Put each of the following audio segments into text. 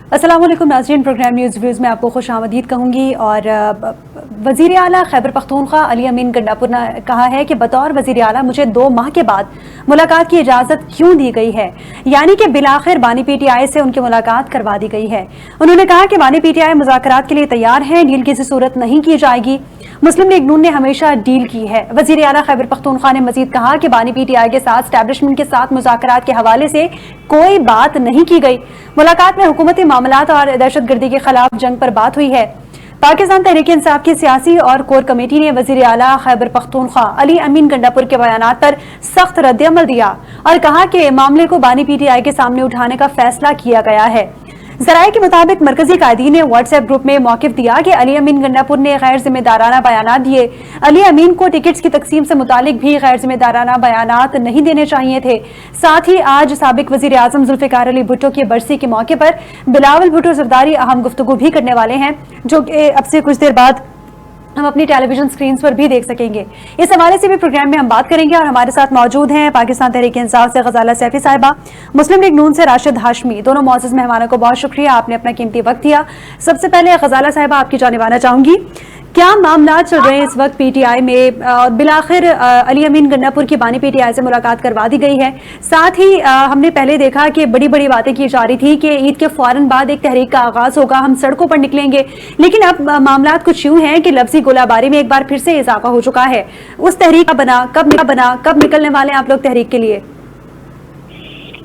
अस्सलाम वालेकुम नाज़रीन, प्रोग्राम न्यूज़ व्यूज़ में आपको खुश आमदीद कहूँगी। और वज़ीर आला खैबर पख्तूनख्वा अली अमीन गंडापुर ने कहा है कि बतौर वज़ीर आला मुझे 2 माह के बाद मुलाकात की इजाज़त क्यों दी गई है, यानी कि बिलाखिर बानी पीटीआई से उनकी मुलाकात करवा दी गई है। उन्होंने कहा कि बानी पीटीआई मुज़ाकरात के लिए तैयार है, डील किसी सूरत नहीं की जाएगी। मुस्लिम लीग नून ने हमेशा डील की है। वज़ीर आला खैबर पख्तूनख्वा ने मजीद कहा कि बानी पीटीआई के साथ एस्टैब्लिशमेंट के साथ मुज़ाकरात के हवाले से कोई बात नहीं की गई। मुलाकात में हुकूमती मामलात और दहशतगर्दी के खिलाफ जंग पर बात हुई है। पाकिस्तान तहरीक इंसाफ की सियासी और कोर कमेटी ने वज़ीर आला खैबर पख्तूनख्वा अली अमीन गंडापुर के बयानात पर सख्त रद्द-ए-अमल दिया और कहा कि मामले को बानी पीटीआई के सामने उठाने का फैसला किया गया है। ज़राए के मुताबिक मरकजी कायदीन ने व्हाट्सएप ग्रुप में मौक़िफ़ दिया कि अली अमीन गंडापुर ने गैर जिम्मेदाराना बयानात दिए। अली अमीन को टिकट्स की तकसीम से मुतालिक भी गैर जिम्मेदाराना बयानात नहीं देने चाहिए थे। साथ ही आज साबिक वज़ीर आज़म जुल्फ़िकार अली भुट्टो की बरसी के मौके पर बिलावल भुट्टो ज़रदारी अहम गुफ्तगू भी करने वाले हैं, जो कि अब से कुछ देर बाद हम अपनी टेलीविजन स्क्रीन पर भी देख सकेंगे। इस हवाले से भी प्रोग्राम में हम बात करेंगे और हमारे साथ मौजूद हैं पाकिस्तान तहरीक इंसाफ से गजाला सैफी साहिबा, मुस्लिम लीग नून से राशिद हाशमी। दोनों मौजूद मेहमानों को बहुत शुक्रिया, आपने अपना कीमती वक्त दिया। सबसे पहले गजाला साहिबा आपकी जानिब आना चाहूंगी, क्या मामला चल रहे हैं इस वक्त पीटीआई में और बिलाखिर अली अमीन गंडापुर की बानी पीटीआई से मुलाकात करवा दी गई है। साथ ही हमने पहले देखा कि बड़ी बड़ी बातें की जा रही थी कि ईद के फौरन बाद एक तहरीक का आगाज होगा, हम सड़कों पर निकलेंगे, लेकिन अब मामला कुछ यूं हैं कि लफ्जी गोलाबारी में एक बार फिर से इजाफा हो चुका है। उस तहरीक का कब निकलने वाले हैं आप लोग तहरीक के लिए?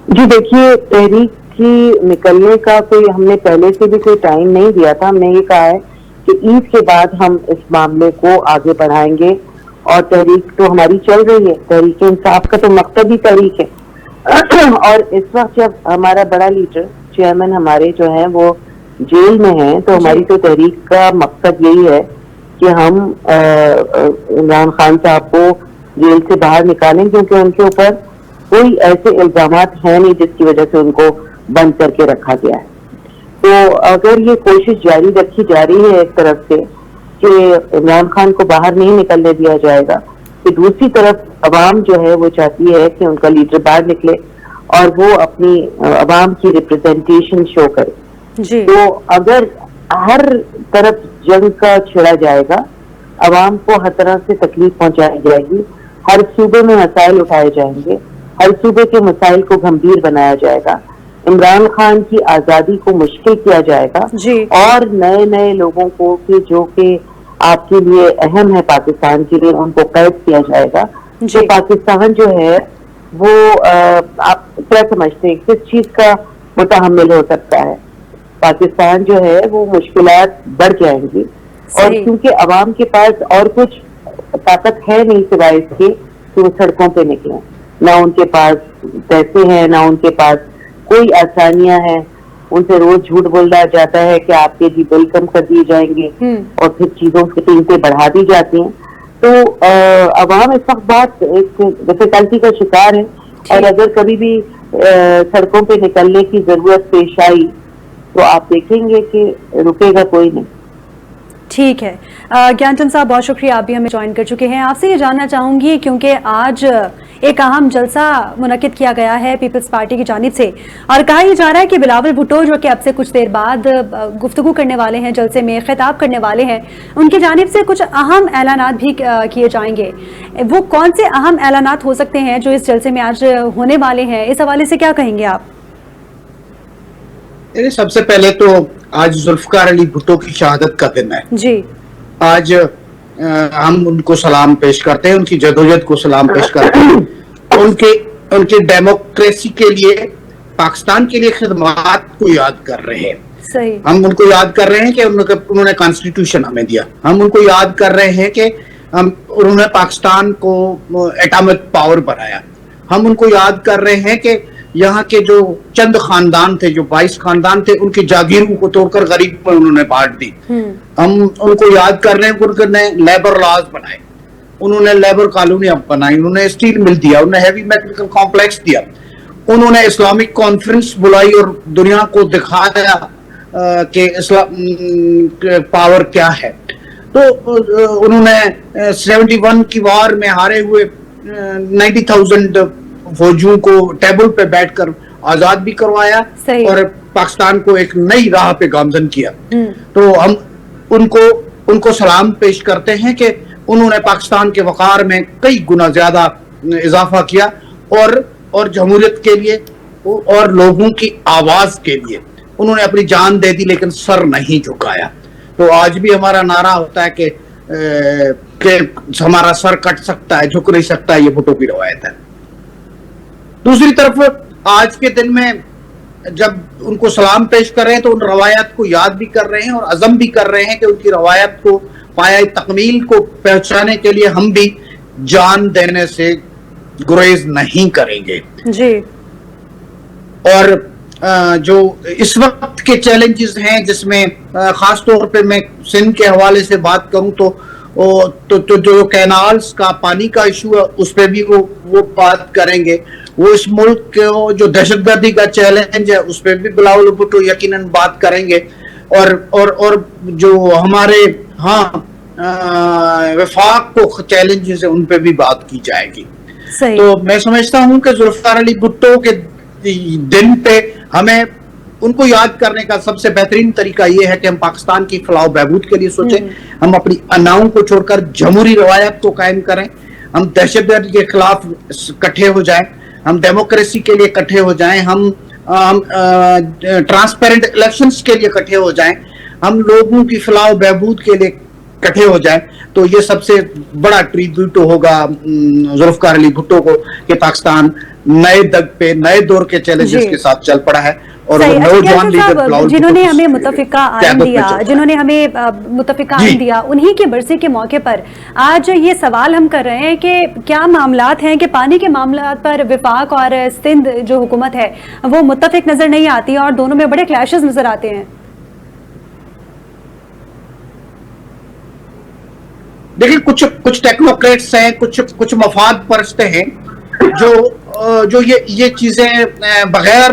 जी देखिए, तहरीक की निकलने का कोई हमने पहले से भी कोई टाइम नहीं दिया था। हमने ये कहा है कि ईद के बाद हम इस मामले को आगे बढ़ाएंगे और तहरीक तो हमारी चल रही है। तहरीक इंसाफ का तो मकसद ही तहरीक है और इस वक्त जब हमारा बड़ा लीडर चेयरमैन हमारे जो है वो जेल में है, तो हमारी तो तहरीक का मकसद यही है कि हम इमरान खान साहब को जेल से बाहर निकालें, क्योंकि उनके ऊपर कोई ऐसे इल्जामात हैं नहीं जिसकी वजह से उनको बंद करके रखा गया है। तो अगर ये कोशिश जारी रखी जा रही है एक तरफ से कि इमरान खान को बाहर नहीं निकलने दिया जाएगा, तो दूसरी तरफ अवाम जो है वो चाहती है कि उनका लीडर बाहर निकले और वो अपनी अवाम की रिप्रेजेंटेशन शो करे। तो अगर हर तरफ जंग का छिड़ा जाएगा, अवाम को हर तरह से तकलीफ पहुंचाई जाएगी, हर सूबे में मसाइल उठाए जाएंगे, हर सूबे के मसाइल को गंभीर बनाया जाएगा, इमरान खान की आजादी को मुश्किल किया जाएगा और नए नए लोगों को कि जो कि आपके लिए अहम है पाकिस्तान के लिए, उनको कैद किया जाएगा। तो पाकिस्तान जो है वो आप क्या समझते हैं किस चीज का मुतहम्मिल हो सकता है? पाकिस्तान जो है वो मुश्किलात बढ़ जाएंगी और क्योंकि अवाम के पास और कुछ ताकत है नहीं सिवाय इसके कि वो सड़कों पे निकले। ना उनके पास पैसे हैं, ना उनके पास कोई आसानियां हैं। उनसे रोज झूठ बोला जाता है कि आपके जी बिल कम कर दिए जाएंगे और फिर चीजों की कीमतें बढ़ा दी जाती हैं। तो अवाम इस वक्त बहुत एक डिफिकल्टी का शिकार है और अगर कभी भी सड़कों पे निकलने की जरूरत पेश आई तो आप देखेंगे कि रुकेगा कोई नहीं। ठीक है ज्ञानचंद साहब, बहुत शुक्रिया, आप भी हमें ज्वाइन कर चुके हैं। आपसे ये जानना चाहूंगी क्योंकि आज एक अहम जलसा मुनक्किद किया गया है पीपल्स पार्टी की जानिब से और कहा यह जा रहा है कि बिलावल भुट्टो जो कि अब से कुछ देर बाद गुफ्तगू करने वाले हैं, जलसे में खिताब करने वाले हैं, उनकी जानिब से कुछ अहम ऐलानात भी किए जाएंगे। वो कौन से अहम ऐलानात हो सकते हैं जो इस जलसे में आज होने वाले हैं? इस हवाले से क्या कहेंगे आप? सबसे पहले तो आज जुल्फकार अली भुट्टो की शहादत का दिन है जी। आज हम उनको सलाम पेश करते हैं, उनकी जदोजहद को सलाम पेश करते हैं, उनके डेमोक्रेसी के लिए, पाकिस्तान के लिए खिदमात को याद कर रहे हैं। सही। हम उनको याद कर रहे हैं कि उन्होंने कॉन्स्टिट्यूशन हमें दिया। हम उनको याद कर रहे हैं कि उन्होंने पाकिस्तान को एटॉमिक पावर बनाया। हम उनको याद कर रहे हैं कि यहाँ के जो चंद खानदान थे, जो 22 खानदान थे, उनकी जागीरों को तोड़कर गरीब में उन्होंने बांट दी। हम उनको याद कर रहे हैं कि उन्होंने लेबर लॉज बनाए, उन्होंने लेबर कॉलोनी बनाई, उन्होंने स्टील मिल दिया, उन्होंने हैवी मेटल कॉम्प्लेक्स दिया, उन्होंने इस्लामिक कॉन्फ्रेंस बुलाई और दुनिया को दिखाया कि इस्लाम पावर क्या है। तो उन्होंने 71 की वार में हारे हुए 90,000 फौजियों को टेबल पे बैठकर आजाद भी करवाया और पाकिस्तान को एक नई राह पे गामजन किया। तो हम उनको सलाम पेश करते हैं कि उन्होंने पाकिस्तान के वक़ार में कई गुना ज्यादा इजाफा किया और जमहूरियत के लिए और लोगों की आवाज के लिए उन्होंने अपनी जान दे दी, लेकिन सर नहीं झुकाया। तो आज भी हमारा नारा होता है कि हमारा सर कट सकता है, झुक नहीं सकता, ये भुट्टो की रवायत है। दूसरी तरफ आज के दिन में जब उनको सलाम पेश कर रहे हैं तो उन रवायत को याद भी कर रहे हैं और अज़म भी कर रहे हैं कि उनकी रवायत को पाया तकमील को पहुंचाने के लिए हम भी जान देने से गुरेज नहीं करेंगे जी। और जो इस वक्त के चैलेंजेस हैं, जिसमें खास तौर पे मैं सिंध के हवाले से बात करूं तो जो कैनाल्स का पानी का इशू है उस पर भी वो बात करेंगे। वो इस मुल्क को जो दहशतगर्दी का चैलेंज है उस पर भी बिलावल भुट्टो यकीनन बात करेंगे और जो हमारे वफाक को चैलेंजेस है उन पे भी बात की जाएगी। तो मैं समझता हूं कि जुल्फकार अली भुट्टो के दिन पे हमें उनको याद करने का सबसे बेहतरीन तरीका ये है कि हम पाकिस्तान की फलाह बहबूद के लिए सोचें, हम अपनी अनाओं को छोड़कर जमहूरी रवायत को कायम करें, हम दहशतगर्दी के खिलाफ इकट्ठे हो जाएं, हम डेमोक्रेसी के लिए इकट्ठे हो जाएं, हम ट्रांसपेरेंट इलेक्शंस के लिए इकट्ठे हो जाएं, हम लोगों की फलाह बहबूद के लिए इकट्ठे हो जाएं। तो ये सबसे बड़ा ट्रिब्यूट होगा जुल्फकार अली भुट्टो को कि पाकिस्तान नए दग पे नए दौर के चैलेंजेस के साथ चल पड़ा है और नौजवान लीडर जिन्होंने हमें मुत्तफिका आइन दिया, जिन्होंने हमें मुत्तफिका आइन दिया, उन्हीं के बरसे के मौके पर आज ये सवाल हम कर रहे हैं कि क्या मामलात हैं कि पानी के मामलात पर वफाक और सिंध जो हुकूमत है वो मुत्तफिक नजर नहीं आती और दोनों में बड़े क्लैशेस नजर आते हैं। देखिए कुछ टेक्नोक्रेट्स हैं, कुछ मफाद परस्ते हैं जो ये चीजें बगैर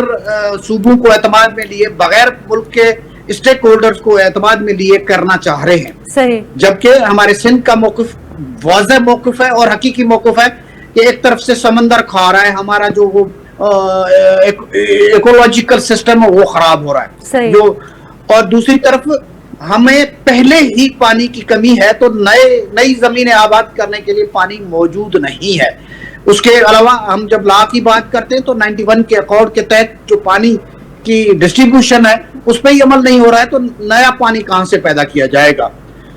सूबों को एतमाद में लिए, बगैर मुल्क के स्टेक होल्डर्स को एतमाद में लिए करना चाह रहे हैं। सही। जबकि हमारे सिंध का मौक़िफ़ वाज़ेह मौक़िफ़ है और हकीकी मौक़िफ़ है कि एक तरफ से समंदर खा रहा है, हमारा जो वो इकोलॉजिकल सिस्टम है वो खराब हो रहा है। सही। और दूसरी तरफ हमें पहले ही पानी की कमी है, तो नई जमीनें आबाद करने के लिए पानी मौजूद नहीं है। उसके अलावा हम जब लॉ की बात करते हैं तो 91 के अकॉर्ड के तहत जो पानी की डिस्ट्रीब्यूशन है उस पर ही अमल नहीं हो रहा है, तो नया पानी कहां से पैदा किया जाएगा।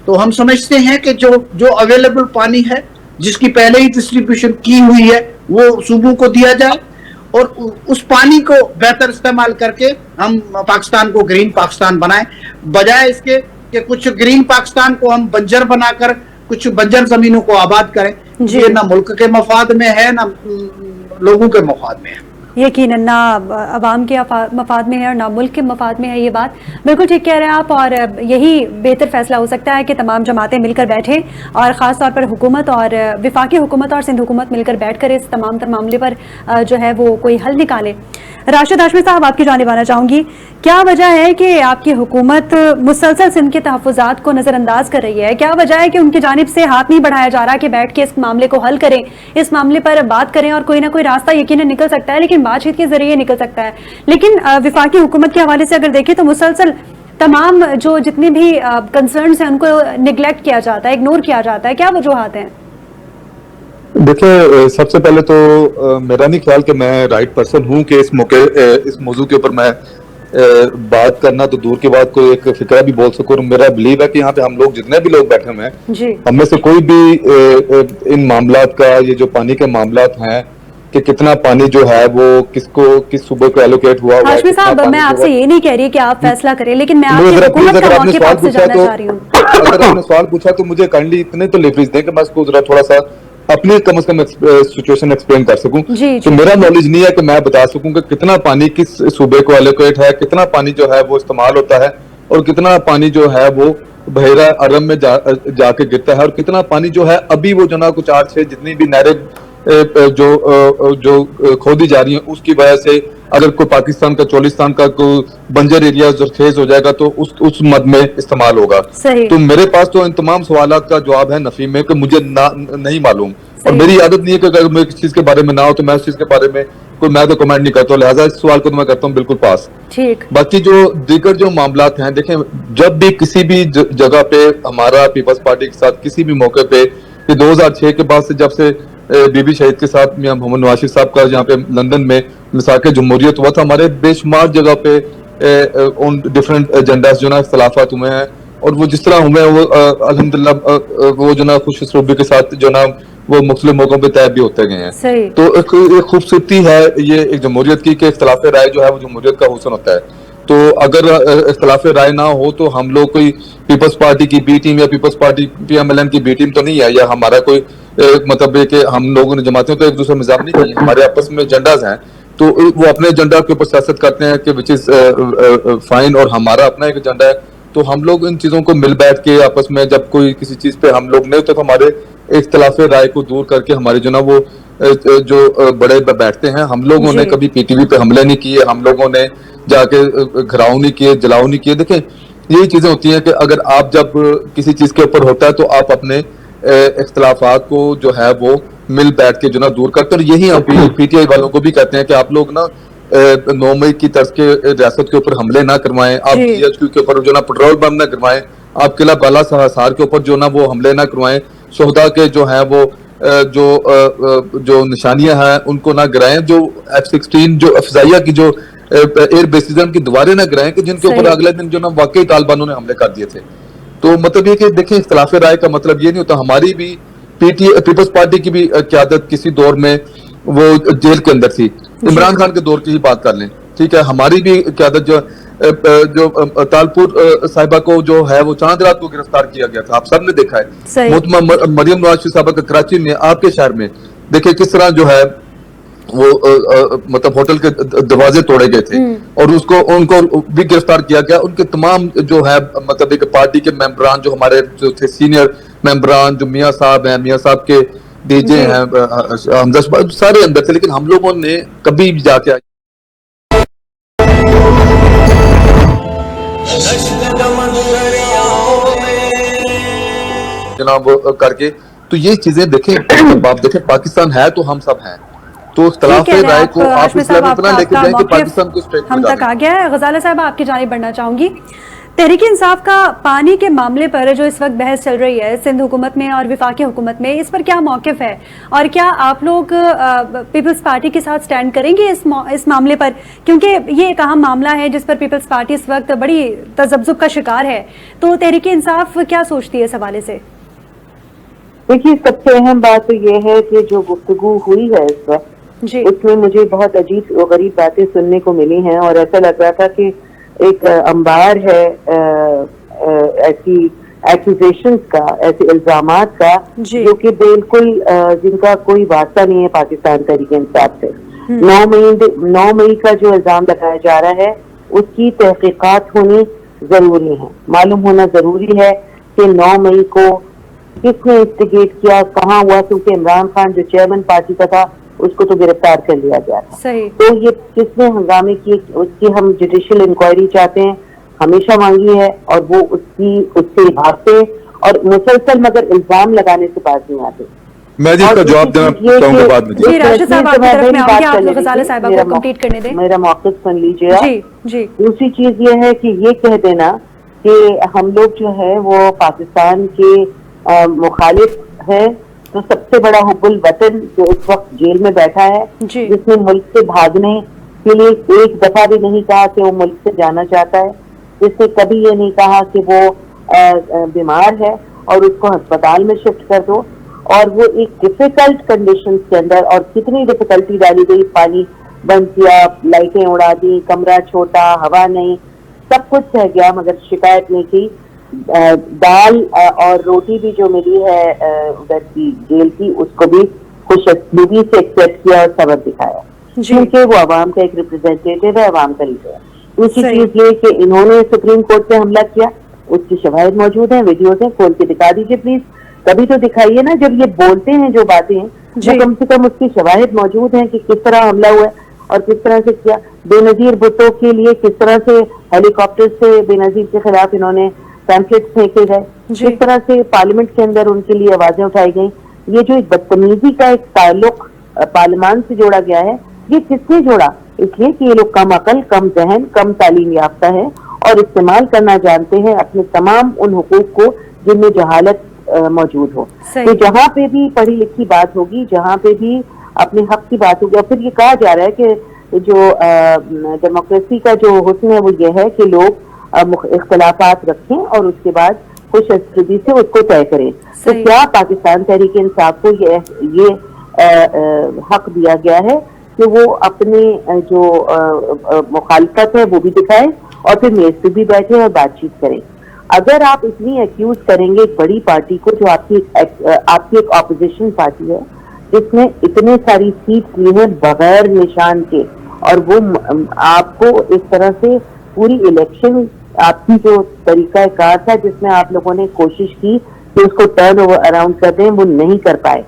तो हम समझते हैं कि जो अवेलेबल पानी है जिसकी पहले ही डिस्ट्रीब्यूशन की हुई है वो सूबों को दिया जाए और उस पानी को बेहतर इस्तेमाल करके हम पाकिस्तान को ग्रीन पाकिस्तान बनाएं, बजाय इसके कि कुछ ग्रीन पाकिस्तान को हम बंजर बनाकर कुछ बंजर जमीनों को आबाद करें। ये ना मुल्क के मफाद में है ना लोगों के मफाद में है, यकीनन ना अवाम के मफाद में है और ना मुल्क के मफाद में है। ये बात बिल्कुल ठीक कह रहे हैं आप और यही बेहतर फैसला हो सकता है कि तमाम जमातें मिलकर बैठें और ख़ास तौर पर हुकूमत और विफाकी हुकूमत और सिंध हुकूमत मिलकर बैठ कर इस तमाम तर मामले पर जो है वो कोई हल निकाले। राशिद हाशमी साहब, आपकी जानिब आना चाहूँगी, क्या वजह है कि आपकी हुकूमत मुसलसल सिंध के तहफ़्फ़ुज़ात को नज़रअंदाज कर रही है? क्या वजह है कि उनकी जानिब से हाथ नहीं बढ़ाया जा रहा कि बैठ के इस मामले को हल करें, इस मामले पर बात करें और कोई ना कोई रास्ता यकीनन निकल सकता है, लेकिन बातचीत के जरिए निकल सकता है। लेकिन विफाकी हुकूमत के हवाले से अगर देखें तो मुसलसल तमाम जो जितने भी कंसर्न्स हैं उनको निगलेक्ट किया जाता है, इग्नोर किया जाता है। क्या वजूहात हैं? देखिए, सबसे पहले तो मेरा नहीं ख्याल कि मैं राइट पर्सन हूं कि इस मौजू के ऊपर मैं बात करना तो दूर की बात, कोई एक फिक्रा भी बोल सकूं। मेरा बिलीव है कि यहाँ पे हम लोग जितने भी लोग बैठे हुए हैं, हम में से कोई भी इन मामलात का, ये जो पानी के मामलात हैं कि कितना पानी जो है वो किस सूबे को एलोकेट हुआ है। हाशमी साहब, मैं आपसे ये नहीं कह रही कि आप फैसला करें, लेकिन मैं आपकी हुकूमत का मौके पर आपसे जानना चाह रही हूं। अगर आपने सवाल पूछा तो मुझे काइंडली इतने तो लेवरेज दें कि मैं इसको जरा थोड़ा सा अपनी कम से कम सिचुएशन एक्सप्लेन कर सकूं। तो मेरा नॉलेज नहीं है कि मैं बता सकूं कि कितना पानी किस सूबे को एलोकेट है, कितना पानी जो है वो इस्तेमाल होता है और कितना पानी जो है वो बहरा अरब में जाके गिरता है और कितना पानी जो है अभी वो जो ना कुछ 8-6 जितनी भी नहरें जो खोदी जा रही है उसकी वजह से अगर कोई पाकिस्तान का चोलिस्तान का कोई बंजर एरिया जरखेज हो जाएगा तो उस मद में इस्तेमाल होगा। तो मेरे पास तो इन तमाम सवालात का जवाब है नफी में कि मुझे नहीं मालूम और मेरी आदत नहीं है कि अगर मैं किसी चीज के बारे में ना हो तो मैं उस चीज के बारे में کوئی میں تو کمنٹ نہیں کرتا ہوں, لہٰذا اس سوال کو تو میں کرتا ہوں بالکل پاس. ٹھیک. باقی جو دیگر جو معاملات ہیں, دیکھیں جب بھی کسی بھی جگہ پہ ہمارا پیپلز پارٹی کے ساتھ کسی بھی موقع پہ, یہ 2006 کے بعد سے جب سے بی بی شہید کے ساتھ میاں محمد نواز شریف صاحب کا جہاں پہ لندن میں مساق جمہوریت ہوا تھا, ہمارے بے شمار جگہ پہ ان ڈفرینٹ ایجنڈاز جو نا اختلافات ہوئے ہیں, اور وہ جس طرح ہوئے ہیں وہ الحمدللہ وہ جو نا خوش اسلوبی کے ساتھ جو نا وہ مختلف موقعوں پہ طے بھی ہوتے گئے ہیں. تو ایک خوبصورتی ہے یہ ایک جمہوریت کی کہ اختلاف رائے جو ہے وہ جمہوریت کا حسن ہوتا ہے. تو اگر اختلاف رائے نہ ہو تو ہم لوگ کوئی پیپلز پارٹی کی بی ٹیم یا Peoples Party P M L N کی بی ٹیم تو نہیں ہے, یا ہمارا کوئی مطلب ہے کہ ہم لوگوں نے جماعتیں تو ایک دوسرے مزاح نہیں کی, ہمارے آپس میں ایجنڈاز ہیں تو وہ اپنے ایجنڈا کے اوپر سیاست کرتے ہیں کہ وچ از فائن, اور ہمارا اپنا ایک ایجنڈا ہے. تو ہم لوگ ان چیزوں کو مل بیٹھ کے آپس میں جب کوئی کسی چیز پہ ہم لوگ نہیں ہوتے تو ہمارے اختلاف رائے کو دور کر کے ہمارے جو نا وہ جو بڑے بیٹھتے ہیں. ہم لوگوں نے کبھی پی ٹی وی پہ حملے نہیں کیے, ہم لوگوں نے جا کے گھراؤ نہیں کیے, جلاؤ نہیں کیے. دیکھیں یہی چیزیں ہوتی ہیں کہ اگر آپ جب کسی چیز کے اوپر ہوتا ہے تو آپ اپنے اختلافات کو جو ہے وہ مل بیٹھ کے جو نا دور کرتے, اور یہی ہم پی ٹی آئی والوں کو بھی کہتے ہیں کہ آپ لوگ نا 9 مئی کی طرز کے ریاست کے اوپر حملے نہ کروائیں, آپ جی ایچ کیو کے اوپر جو نا پیٹرول بم نہ کروائیں, آپ قلعہ بالا حصار کے اوپر جو نا وہ حملے نہ کروائیں, شہداء کے جو ہیں وہ جو نشانیاں ہیں ان کو نہ گرائیں, جو F-16 جو افضائیہ کی جو ایئر بیسز ہیں ان کی دوبارے نہ گرائیں کہ جن کے اوپر اگلے دن جو نا واقعی طالبانوں نے حملے کر دیے تھے. تو مطلب یہ کہ دیکھیں اختلاف رائے کا مطلب یہ نہیں ہوتا. ہماری بھی پیپلز پارٹی کی بھی قیادت کسی دور میں وہ جیل کے اندر تھی, عمران خان کے دور کی ہی بات کر لیں, ٹھیک ہے, ہماری بھی قیادت جو تالپور صاحبہ کو جو ہے وہ چاند رات کو گرفتار کیا گیا تھا, آپ سب نے دیکھا ہے. محترمہ مریم نواز شریف صاحبہ کا کراچی میں آپ کے شہر میں دیکھیں کس طرح جو ہے وہ مطلب ہوٹل کے دروازے توڑے گئے تھے, اور ان کو بھی گرفتار کیا گیا. ان کے تمام جو ہے مطلب ایک پارٹی کے ممبران جو ہمارے جو تھے سینئر ممبران, جو میاں صاحب ہیں, میاں صاحب کے ڈی جے ہیں حمزہ, سارے اندر تھے, لیکن ہم لوگوں نے کبھی بھی جا کے جناب کر کے تو یہ چیزیں دیکھیں, آپ دیکھیں پاکستان ہے تو ہم سب ہیں, تو اختلاف رائے کو آپ اس لیول اتنا لے کے جائیں کہ پاکستان کو اسٹریٹ ہم تک آ گیا ہے. غزالہ صاحب آپ کی جانب بڑھنا چاہوں گی. تحریک انصاف کا پانی کے معاملے پر جو اس وقت بحث چل رہی ہے سندھ حکومت میں اور وفاقی حکومت میں, اس پر کیا موقف ہے, اور کیا آپ لوگ پیپلز پارٹی کے ساتھ سٹینڈ کریں گے اس معاملے پر, کیونکہ یہ ایک اہم معاملہ ہے جس پر پیپلز پارٹی اس وقت بڑی تذبذب کا شکار ہے. تو تحریک انصاف کیا سوچتی ہے اس حوالے سے؟ دیکھیے سب سے اہم بات تو یہ ہے کہ جو گفتگو ہوئی ہے اس وقت اس میں مجھے بہت عجیب و غریب باتیں سننے کو ملی ہیں, اور ایسا لگ رہا تھا کہ ایک انبار ہے ایسی ایکوزیشنز کا, ایسے الزامات کا جو کہ بالکل جن کا کوئی واسطہ نہیں ہے پاکستان تحریک انصاف سے. 9 مئی کا جو الزام لگایا جا رہا ہے اس کی تحقیقات ہونی ضروری ہے, معلوم ہونا ضروری ہے کہ 9 مئی کو کس نے انسٹیگیٹ کیا, کہاں ہوا, کیونکہ عمران خان جو چیئرمین پارٹی کا تھا اس کو تو گرفتار کر لیا گیا تھا. تو یہ کس نے ہنگامے کی, اس کی ہم جوڈیشل انکوائری چاہتے ہیں, ہمیشہ مانگی ہے, اور وہ اس سے بھاگتے اور مسلسل مگر الزام لگانے سے باز نہیں آتے. میں جس کا جواب دینا چاہوں گا بعد میں. میرا موقف سن لیجیے. دوسری چیز یہ ہے کہ یہ کہہ دینا کہ ہم لوگ جو ہے وہ پاکستان کے مخالف ہے, تو سب سے بڑا حب الوطن جو اس وقت جیل میں بیٹھا ہے, جس نے ملک سے بھاگنے کے لیے ایک دفعہ بھی نہیں کہا کہ وہ ملک سے جانا چاہتا ہے, جس نے کبھی یہ نہیں کہا کہ وہ بیمار ہے اور اس کو ہسپتال میں شفٹ کر دو, اور وہ ایک ڈیفیکلٹ کنڈیشن کے اندر, اور کتنی ڈیفیکلٹی ڈالی گئی, پانی بند کیا, لائٹیں اڑا دی, کمرہ چھوٹا, ہوا نہیں, سب کچھ رہ گیا, مگر شکایت نہیں کی. دال اور روٹی بھی جو ملی ہے ادھر کی جیل کی, اس کو بھی خوش اسلوبی سے ایکسپٹ کیا اور صبر دکھایا, کیونکہ وہ عوام کا ایک ریپرزینٹیٹو ہے, عوام کا لیڈر ہے. دوسری چیز یہ کہ انہوں نے سپریم کورٹ پہ حملہ کیا, اس کی شواہد موجود ہیں, ویڈیوز ہیں, کھول کے دکھا دیجیے پلیز. کبھی تو دکھائیے نا, جب یہ بولتے ہیں جو باتیں ہیں کم سے کم اس کی شواہد موجود ہیں کہ کس طرح حملہ ہوا ہے اور کس طرح سے کیا. بے نظیر بھٹو کے لیے کس طرح سے ہیلی کاپٹر سے بے نظیر کے خلاف انہوں نے پیمفلیٹ پھینکے گئے, کس طرح سے پارلیمنٹ کے اندر ان کے لیے آوازیں اٹھائی گئیں. یہ جو ایک بدتمیزی کا ایک تعلق پارلیمان سے جوڑا گیا ہے, یہ کس نے جوڑا؟ اس لیے کہ یہ لوگ کم عقل، کم ذہن، کم تعلیم یافتہ ہیں اور استعمال کرنا جانتے ہیں اپنے تمام ان حقوق کو جن میں جہالت موجود ہو. تو جہاں پہ بھی پڑھی لکھی بات ہوگی، جہاں پہ بھی اپنے حق کی بات ہوگی. اور پھر یہ کہا جا رہا ہے کہ جو ڈیموکریسی کا جو حسن ہے وہ یہ ہے کہ لوگ اختلافات رکھیں اور اس کے بعد خوش اسلوبی سے اس کو طے کریں. تو کیا پاکستان تحریک انصاف کو یہ حق دیا گیا ہے کہ وہ اپنے جو مخالفت ہے وہ بھی دکھائے اور پھر میز پہ بھی بیٹھے اور بات چیت کریں. اگر آپ اتنی ایکیوز کریں گے ایک بڑی پارٹی کو جو آپ کی ایک اپوزیشن پارٹی ہے جس نے اتنے ساری سیٹ لی ہیں بغیر نشان کے، اور وہ آپ کو اس طرح سے پوری الیکشن آپ کی جو طریقہ کار تھا جس میں آپ لوگوں نے کوشش کی کہ اس کو ٹرن اوور اراؤنڈ کر دیں، وہ نہیں کر پائے.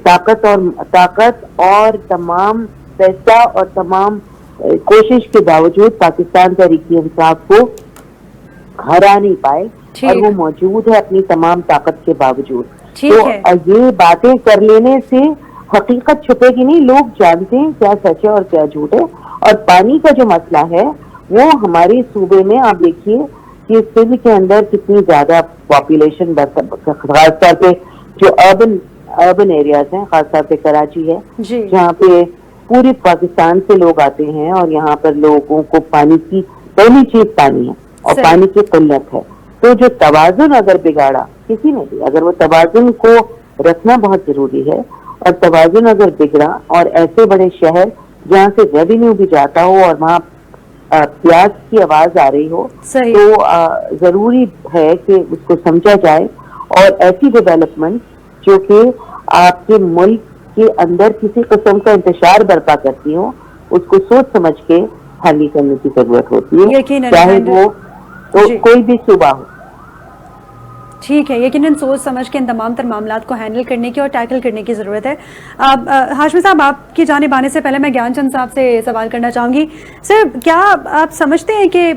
طاقت اور تمام پیسہ اور تمام کوشش کے باوجود پاکستان تحریک انصاف کو ہرا نہیں پائے اور وہ موجود ہے اپنی تمام طاقت کے باوجود. تو یہ باتیں کر لینے سے حقیقت چھپے گی نہیں. لوگ جانتے ہیں کیا سچ ہے اور کیا جھوٹ ہے. اور پانی کا جو مسئلہ ہے وہ ہمارے صوبے میں آپ دیکھیے کہ سندھ کے اندر کتنی زیادہ پاپولیشن، خاص طور پہ جو اربن ایریاز ہیں، خاص طور پہ کراچی ہے جہاں پہ پورے پاکستان سے لوگ آتے ہیں اور یہاں پر لوگوں کو پانی کی پہلی چیز پانی ہے اور پانی کی قلت ہے. تو جو توازن اگر بگاڑا کسی نے بھی، اگر وہ توازن کو رکھنا بہت ضروری ہے، اور توازن اگر بگڑا اور ایسے بڑے شہر جہاں سے ریونیو بھی جاتا ہو اور وہاں پیاس کی آواز آ رہی ہو تو ضروری ہے کہ اس کو سمجھا جائے اور ایسی ڈیولپمنٹ جو کہ آپ کے ملک کے اندر کسی قسم کا انتشار برپا کرتی ہو اس کو سوچ سمجھ کے حل کرنے کی ضرورت ہوتی ہے، چاہے وہ کوئی بھی صوبہ ہو. ٹھیک ہے، یقیناً سوچ سمجھ کے ان تمام تر معاملات کو ہینڈل کرنے کی اور ٹیکل کرنے کی ضرورت ہے. ہاشمی صاحب، آپ کی جانب آنے سے پہلے میں گیان چند صاحب سے سوال کرنا چاہوں گی. سر، کیا آپ سمجھتے ہیں کہ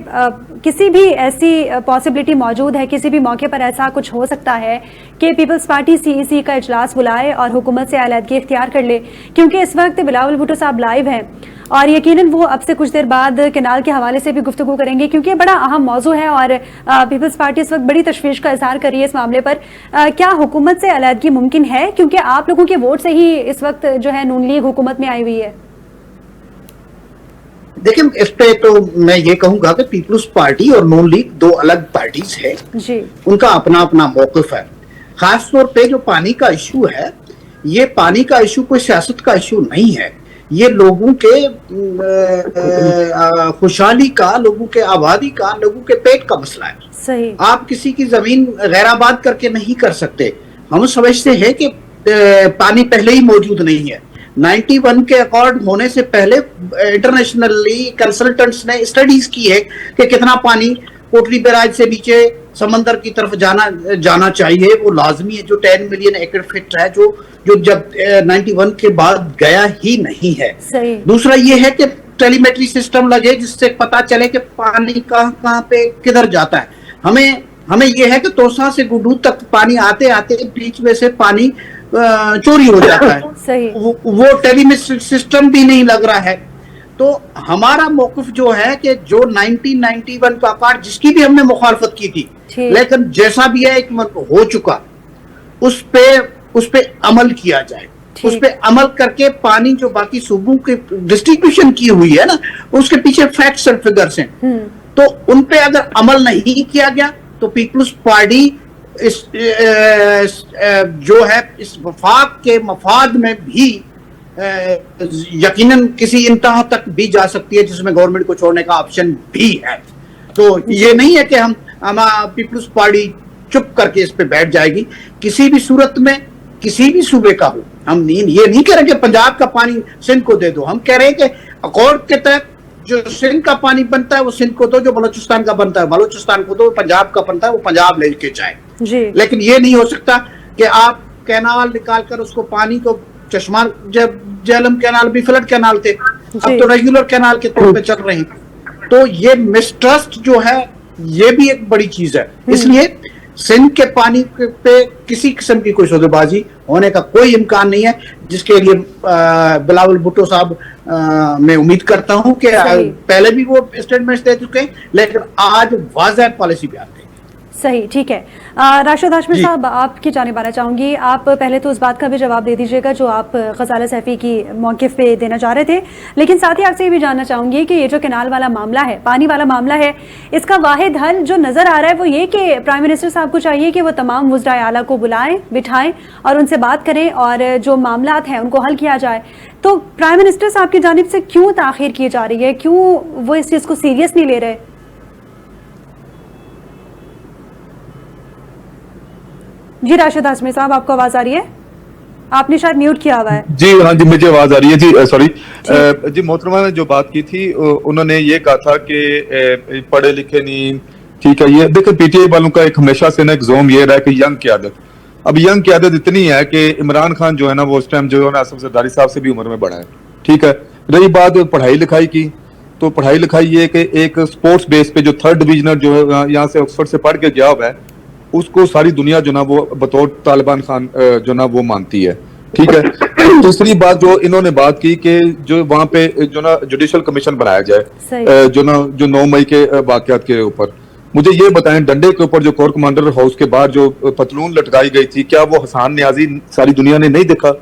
کسی بھی ایسی پاسبلٹی موجود ہے، کسی بھی موقع پر ایسا کچھ ہو سکتا ہے کہ پیپلز پارٹی CEC کا اجلاس بلائے اور حکومت سے علیحدگی اختیار کر لے؟ کیونکہ اس وقت بلاول بھٹو صاحب لائیو ہیں اور یقیناً وہ اب سے کچھ دیر بعد کینال کے حوالے سے بھی گفتگو کریں گے، کیونکہ یہ بڑا اہم موضوع ہے اور پیپلز پارٹی اس وقت بڑی تشویش کا اظہار کر رہی ہے اس معاملے پر. کیا حکومت سے علیحدگی ممکن ہے؟ کیونکہ آپ لوگوں کے ووٹ سے ہی اس وقت جو ہے نون لیگ حکومت میں آئی ہوئی ہے. دیکھیں، اس پہ تو میں یہ کہوں گا کہ پیپلز پارٹی اور نون لیگ دو الگ پارٹیز ہیں، ان کا اپنا اپنا موقف ہے. خاص طور پہ جو پانی کا ایشو ہے، یہ پانی کا ایشو کوئی سیاست کا ایشو نہیں ہے، یہ لوگوں کے خوشحالی کا، لوگوں کے آبادی کا، لوگوں کے پیٹ کا مسئلہ ہے. صحیح. آپ کسی کی زمین غیر آباد کر کے نہیں کر سکتے. ہم سمجھتے ہیں کہ پانی پہلے ہی موجود نہیں ہے. 91 کے ایکارڈ ہونے سے پہلے انٹرنیشنلی کنسلٹنٹس نے اسٹڈیز کی ہے کہ کتنا پانی کوٹلی بیراج سے نیچے سمندر کی طرف جانا چاہیے. وہ لازمی ہے، جو 10 ملین ایکڑ فٹ ہے جو جب 91 کے بعد گیا ہی نہیں ہے. دوسرا یہ ہے کہ ٹیلی میٹری سسٹم لگے جس سے پتا چلے کہ پانی کہاں پہ کدھر جاتا ہے. ہمیں یہ ہے کہ توسا سے گڈو تک پانی آتے آتے بیچ میں سے پانی چوری ہو جاتا ہے. وہ ٹیلی میٹری سسٹم بھی نہیں لگ رہا ہے. تو ہمارا موقف جو ہے کہ جو 1991 کا کارڈ جس کی بھی ہم نے مخالفت کی تھی، لیکن جیسا بھی ہے ایک ہو چکا، اس پہ عمل کیا جائے. اس پہ عمل کر کے پانی جو باقی صوبوں کے ڈسٹریبیوشن کی ہوئی ہے نا، اس کے پیچھے فیکٹس اور فگرز ہیں، تو ان پہ اگر عمل نہیں کیا گیا تو پیپلز پارٹی جو ہے اس وفاق کے مفاد میں بھی یقیناً کسی انتہا تک بھی جا سکتی ہے جس میں گورنمنٹ کو چھوڑنے کا آپشن بھی ہے. تو یہ نہیں ہے کہ ہم پیپلز پارٹی چپ کر کے اس پہ بیٹھ جائے گی. کسی بھی صورت میں کسی بھی صوبے کا ہو، ہم یہ نہیں کہہ رہے کہ پنجاب کا پانی سندھ کو دے دو. ہم کہہ رہے ہیں کہ اکارڈ کے تحت جو سندھ کا پانی بنتا ہے وہ سندھ کو دو، جو بلوچستان کا بنتا ہے بلوچستان کو دو، پنجاب کا بنتا ہے وہ پنجاب لے کے جائے. لیکن یہ نہیں ہو سکتا کہ آپ کینال نکال کر اس کو پانی کو چشمان، جب جہلم کینال بھی فلڈ کینال تھے، اب تو ریگولر کینال کے طور پہ چل رہے ہیں. تو یہ مسٹرسٹ جو ہے یہ بھی ایک بڑی چیز ہے. اس لیے सिंध के पानी पे किसी किस्म की कोई सौदेबाजी होने का कोई इम्कान नहीं है, जिसके लिए बिलावल भुट्टो साहब मैं उम्मीद करता हूं कि पहले भी वो स्टेटमेंट्स दे चुके हैं, लेकिन आज वाज़ह पॉलिसी पे आते हैं। सही, ठीक है। राशिद हाशमी साहब, आपकी जानिब आना चाहूंगी। आप पहले तो उस बात का भी जवाब दे दीजिएगा जो आप ग़ज़ाला सैफ़ी की मौक़िफ़ पे देना चाह रहे थे, लेकिन साथ ही आपसे ये भी जानना चाहूंगी कि ये जो कैनाल वाला मामला है, पानी वाला मामला है, इसका वाहिद हल जो नज़र आ रहा है वो ये कि प्राइम मिनिस्टर साहब को चाहिए कि वो तमाम वज़राए आला को बुलाएं, बिठाएं और उनसे बात करें और जो मामलात हैं उनको हल किया जाए। तो प्राइम मिनिस्टर साहब की जानिब से क्यों ताख़ीर की जा रही है, क्यों वो इस चीज़ को सीरियस नहीं ले रहे? जी राशिद हाशमी साहब, आपको आवाज आ रही है? आपने शायद म्यूट किया हुआ है। जी हाँ जी, मुझे आवाज आ रही है जी, सॉरी जी। मोहतरमा ने जो बात की थी, उन्होंने ये कहा था कि पढ़े लिखे नहीं, ठीक है। ये देखिए, पीटीआई वालों का एक हमेशा से ना एक जोम ये रहा है कि यंग क़यादत। अब यंग क़यादत इतनी है कि इमरान खान जो है ना, वो उस टाइम जो है ना आसिफ ज़रदारी साहब से भी उम्र में बड़ा है, ठीक है। रही बात पढ़ाई लिखाई की, तो पढ़ाई लिखाई ये कि एक स्पोर्ट्स बेस पे जो 3rd डिवीजनर जो है यहाँ से ऑक्सफोर्ड से पढ़ के गया हुआ है, उसको सारी दुनिया जो ना वो बतौर तालिबान खान जो ना वो मानती है, ठीक है। दूसरी बात जो इन्होंने बात की कि जो वहां पे जो ना जुडिशल कमीशन बनाया जाए, जो ना जो 9 मई के वाकयात के ऊपर, मुझे ये बताएं, डंडे के ऊपर जो कोर कमांडर हाउस के बाहर जो पतलून लटकाई गई थी, क्या वो हसान न्याजी सारी दुनिया ने नहीं देखा,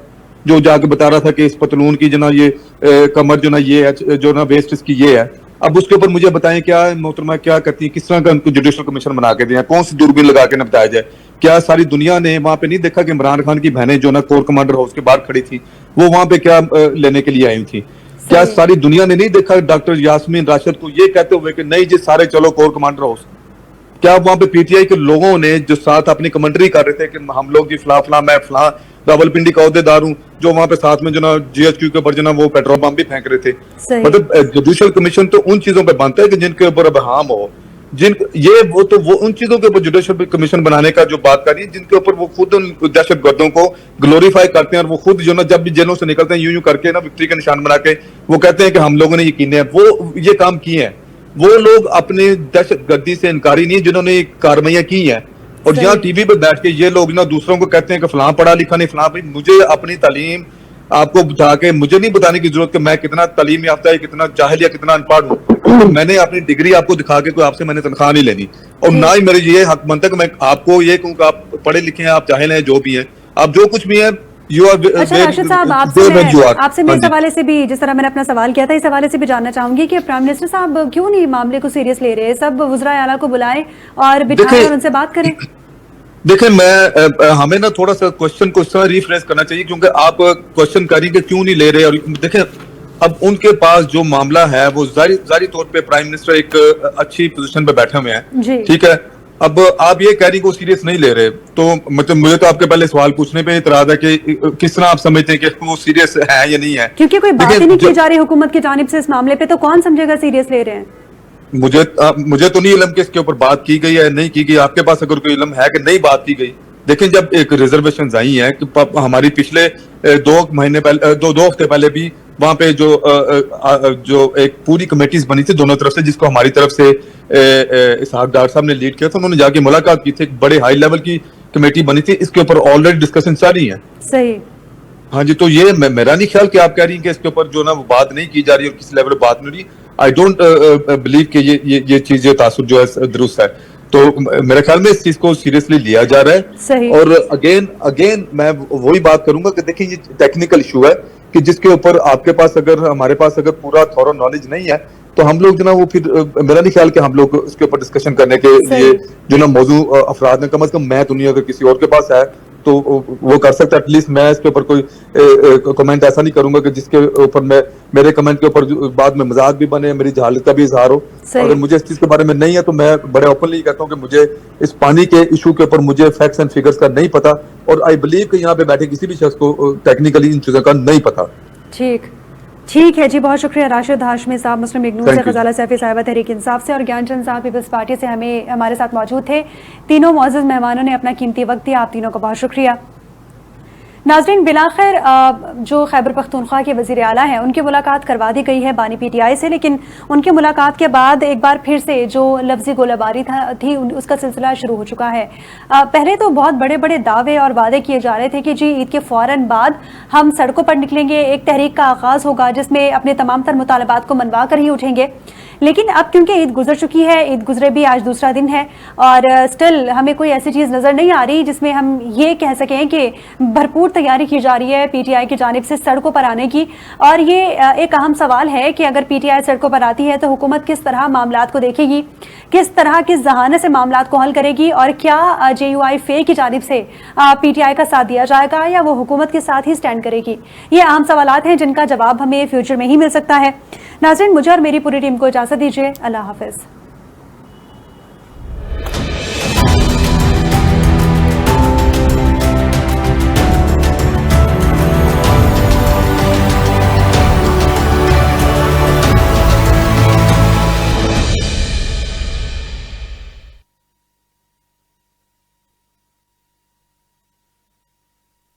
जो जाके बता रहा था कि इस पतलून की जो ना ये कमर जो ना ये है, जो ना वेस्ट इसकी ये है। अब उसके ऊपर मुझे बताएं, क्या मोहतरमा क्या करती है, किस तरह का उनको जुडिशल कमीशन बना के दिया, कौन सी दूरबीन लगा के न बताया जाए? क्या सारी दुनिया ने वहां पे नहीं देखा कि इमरान खान की बहनें जो ना कोर कमांडर हाउस के बाहर खड़ी थी, वो वहां पे क्या लेने के लिए आई थी? क्या सारी दुनिया ने नहीं देखा डॉक्टर यास्मीन राशिद को ये कहते हुए कि नहीं जी सारे चलो कोर कमांडर हाउस? क्या वहां पे पीटीआई के लोगों ने जो साथ अपनी कमेंट्री कर रहे थे कि हम लोग जी फला फला, मैं फला रावलपिंडी का अहदेदार हूँ, जो वहां पे साथ में जो ना जीएचक्यू के ऊपर जो ना वो पेट्रोल पंप भी फेंक रहे थे। मतलब जुडिशल कमीशन तो उन चीजों पे बनता है कि जिनके ऊपर अब हाम हो, जिन ये वो तो वो उन चीजों के ऊपर जुडिशल कमीशन बनाने का जो बात कर रही है, जिनके ऊपर वो खुद उन दहशत गर्दों को ग्लोरीफाई करते हैं, और वो खुद जो ना जब भी जेलों से निकलते हैं यूं यूं करके ना विक्ट्री का निशान बना के वो कहते हैं कि हम लोगों ने ये कीने हैं। वो ये काम किए हैं, वो लोग अपने दहशत गर्दी से इनकारी नहीं, जिन्होंने कार्रवाइयां की हैं। और यहाँ टीवी पे बैठ के ये लोग ना दूसरों को कहते हैं कि फलां पढ़ा लिखा नहीं, फलां। भाई मुझे अपनी तालीम आपको बता के मुझे नहीं बताने की जरूरत कि मैं कितना तालीम याफ्ता है, कितना जाहिल या कितना अनपढ़ हूँ। मैंने अपनी डिग्री आपको दिखा के कोई आपसे मैंने तनख्वाह नहीं लेनी, और ना ही मेरी ये हक बनता है कि मैं आपको ये कहूँ कि आप पढ़े लिखे हैं, आप जाहिल हैं, जो भी हैं, आप जो कुछ भी हैं। अच्छा राशिद साहब, आपसे मैं इस हवाले से भी, जिस तरह मैंने अपना सवाल किया था, इस हवाले से भी जानना चाहूंगी कि प्राइम मिनिस्टर साहब क्यों नहीं मामले को सीरियस ले रहे? सब वज़राए आला को बुलाएं और बिठाएं और उनसे बात करें। देखें, मैं हमें ना थोड़ा सा क्वेश्चन को इस तरह रिफ्रेश करना चाहिए, क्योंकि आप क्वेश्चन करेंगे क्यों नहीं ले रहे। और देखें, अब उनके पास जो मामला है वो जारी तौर पे प्राइम मिनिस्टर एक अच्छी पोजीशन पे बैठे हुए हैं, ठीक है। अब आप ये कह रही को सीरियस नहीं ले रहे, तो मतलब मुझे तो आपके पहले सवाल पूछने पे इतराज है कि किस तरह आप समझते हैं कि वो सीरियस है या नहीं है, क्योंकि कोई बात ही नहीं की जा रही हुकूमत की जानिब से इस मामले पे, तो कौन समझेगा सीरियस ले रहे हैं? मुझे तो नहीं इल्म कि इसके ऊपर बात की गई है नहीं की गई। आपके पास अगर कोई इल्म है कि नहीं बात की गई? देखें, जब एक रिजर्वेशन आई है कि हमारी पिछले 2 महीने पहले, 2 हफ्ते पहले भी वहां पे जो एक पूरी कमेटीज बनी थी दोनों तरफ से, जिसको हमारी तरफ से इसहाक डार साहब ने लीड किया था, उन्होंने जाके मुलाकात की थी, एक बड़े हाई लेवल की कमेटी बनी थी, इसके ऊपर ऑलरेडी डिस्कशन जारी है। सही, हाँ जी। तो ये मेरा नहीं ख्याल कि आप कह रही हैं कि इसके ऊपर जो ना वो बात नहीं की जा रही और किसी लेवल पर बात नहीं रही। आई डोंट बिलीव कि ये चीज, ये तासुर जो है दुरुस्त है। तो मेरे ख्याल में इस चीज को सीरियसली लिया जा रहा है। सही। और अगेन मैं वही बात करूंगा कि देखिए, ये टेक्निकल इशू है कि जिसके ऊपर आपके पास अगर, हमारे पास अगर पूरा थॉरो नॉलेज नहीं है, तो हम लोग जो ना वो फिर मेरा नहीं ख्याल कि हम लोग इसके ऊपर डिस्कशन करने के लिए जो ना मौजू अफराद ने, कम से कम मैं तो नहीं, अगर किसी और के पास है तो वो कर सकता है। एटलीस्ट मैं इसके ऊपर कोई कमेंट ऐसा नहीं करूंगा कि जिसके ऊपर मेरे कमेंट के ऊपर बाद में मजाक भी बने, मेरी जहालत का भी इजहार हो। अगर मुझे इस चीज के बारे में नहीं है तो मैं बड़े ओपनली कहता हूँ कि मुझे इस पानी के इशू के ऊपर मुझे फैक्ट्स एंड फिगर्स का नहीं पता, और आई बिलीव कि यहाँ पे बैठे किसी भी शख्स को टेक्निकली इन चीजों का नहीं पता। ठीक है जी, बहुत शुक्रिया राशिद हाशमी साहब, मुस्लिम लीग नून से, ग़ज़ाला सैफ़ी साहिबा तहरीक इंसाफ से, और ज्ञानचंद साहब पीपल्स पार्टी से हमारे साथ मौजूद थे। तीनों मुअज़्ज़ज़ मेहमानों ने अपना कीमती वक्त दिया, आप तीनों का बहुत शुक्रिया। नाज़रीन, बिलाखिर जो खैबर पख्तूनख्वा के वज़ीर आला हैं उनकी मुलाकात करवा दी गई है बानी PTI से, लेकिन उनकी मुलाकात के बाद एक बार फिर से जो लफ्ज़ी गोलाबारी थी उसका सिलसिला शुरू हो चुका है। पहले तो बहुत बड़े बड़े दावे और वादे किए जा रहे थे कि जी ईद के फ़ौरन बाद हम सड़कों पर निकलेंगे, एक तहरीक का आगाज़ होगा जिसमें अपने तमाम तर मुतालबात को मनवा कर ही उठेंगे। लेकिन अब क्योंकि ईद गुजर चुकी है, ईद गुजरे भी आज दूसरा दिन है और स्टिल हमें कोई ऐसी चीज़ नज़र नहीं आ रही जिसमें हम ये कह सकें कि भरपूर तैयारी की जा रही है PTI की जानिब से सड़कों पर आने की। और ये एक अहम सवाल है कि अगर PTI सड़कों पर आती है तो हुकूमत किस तरह मामलात को देखेगी, किस तरह किस जहाने से मामलात को हल करेगी, और क्या JUI फे की जानिब से PTI का साथ दिया जाएगा या वो हुकूमत के साथ ही स्टैंड करेगी। ये अहम सवालात हैं जिनका जवाब हमें फ्यूचर में ही मिल सकता है। नाज़रीन, मुझे और मेरी पूरी टीम को इजाज़त दीजिए। अल्लाह हाफ़िज़।